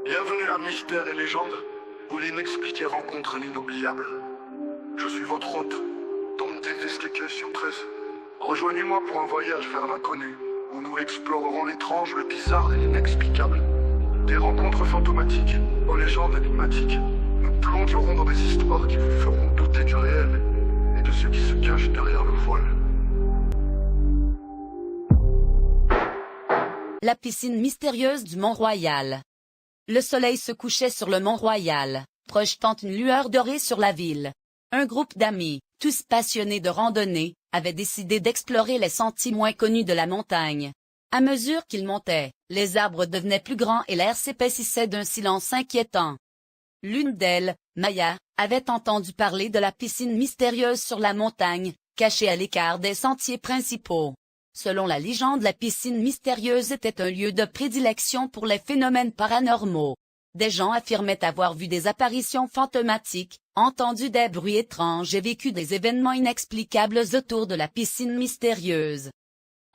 Bienvenue à Mystère et Légende, où l'inexpliqué rencontre l'inoubliable. Je suis votre hôte, Tom Investigation 13. Rejoignez-moi pour un voyage vers l'inconnu, où nous explorerons l'étrange, le bizarre et l'inexplicable. Des rencontres fantomatiques, aux légendes énigmatiques. Nous plongerons dans des histoires qui vous feront douter du réel et de ce qui se cache derrière le voile. La piscine mystérieuse du Mont-Royal. Le soleil se couchait sur le Mont-Royal, projetant une lueur dorée sur la ville. Un groupe d'amis, tous passionnés de randonnée, avait décidé d'explorer les sentiers moins connus de la montagne. À mesure qu'ils montaient, les arbres devenaient plus grands et l'air s'épaississait d'un silence inquiétant. L'une d'elles, Maya, avait entendu parler de la piscine mystérieuse sur la montagne, cachée à l'écart des sentiers principaux. Selon la légende, la piscine mystérieuse était un lieu de prédilection pour les phénomènes paranormaux. Des gens affirmaient avoir vu des apparitions fantomatiques, entendu des bruits étranges et vécu des événements inexplicables autour de la piscine mystérieuse.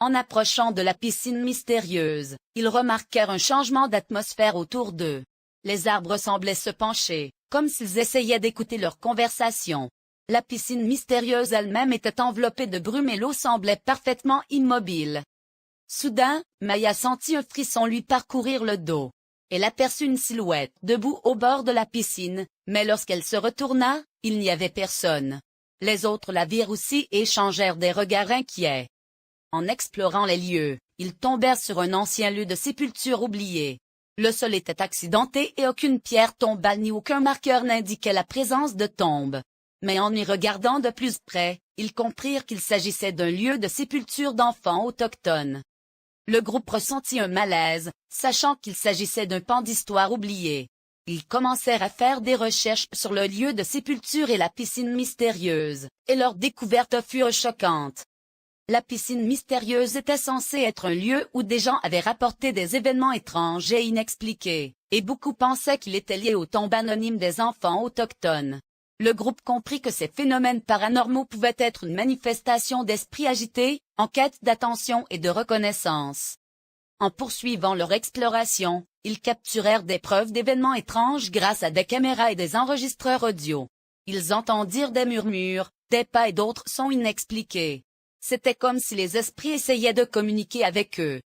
En approchant de la piscine mystérieuse, ils remarquèrent un changement d'atmosphère autour d'eux. Les arbres semblaient se pencher, comme s'ils essayaient d'écouter leur conversation. La piscine mystérieuse elle-même était enveloppée de brume et l'eau semblait parfaitement immobile. Soudain, Maya sentit un frisson lui parcourir le dos. Elle aperçut une silhouette debout au bord de la piscine, mais lorsqu'elle se retourna, il n'y avait personne. Les autres la virent aussi et échangèrent des regards inquiets. En explorant les lieux, ils tombèrent sur un ancien lieu de sépulture oublié. Le sol était accidenté et aucune pierre tombale ni aucun marqueur n'indiquait la présence de tombes. Mais en y regardant de plus près, ils comprirent qu'il s'agissait d'un lieu de sépulture d'enfants autochtones. Le groupe ressentit un malaise, sachant qu'il s'agissait d'un pan d'histoire oublié. Ils commencèrent à faire des recherches sur le lieu de sépulture et la piscine mystérieuse, et leur découverte fut choquante. La piscine mystérieuse était censée être un lieu où des gens avaient rapporté des événements étranges et inexpliqués, et beaucoup pensaient qu'il était lié aux tombes anonymes des enfants autochtones. Le groupe comprit que ces phénomènes paranormaux pouvaient être une manifestation d'esprits agités, en quête d'attention et de reconnaissance. En poursuivant leur exploration, ils capturèrent des preuves d'événements étranges grâce à des caméras et des enregistreurs audio. Ils entendirent des murmures, des pas et d'autres sons inexpliqués. C'était comme si les esprits essayaient de communiquer avec eux.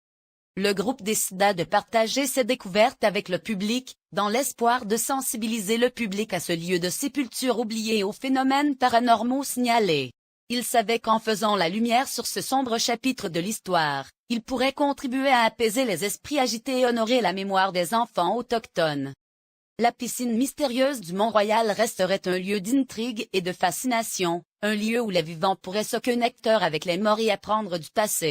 Le groupe décida de partager ses découvertes avec le public, dans l'espoir de sensibiliser le public à ce lieu de sépulture oublié et aux phénomènes paranormaux signalés. Ils savaient qu'en faisant la lumière sur ce sombre chapitre de l'histoire, ils pourraient contribuer à apaiser les esprits agités et honorer la mémoire des enfants autochtones. La piscine mystérieuse du Mont-Royal resterait un lieu d'intrigue et de fascination, un lieu où les vivants pourraient se connecter avec les morts et apprendre du passé.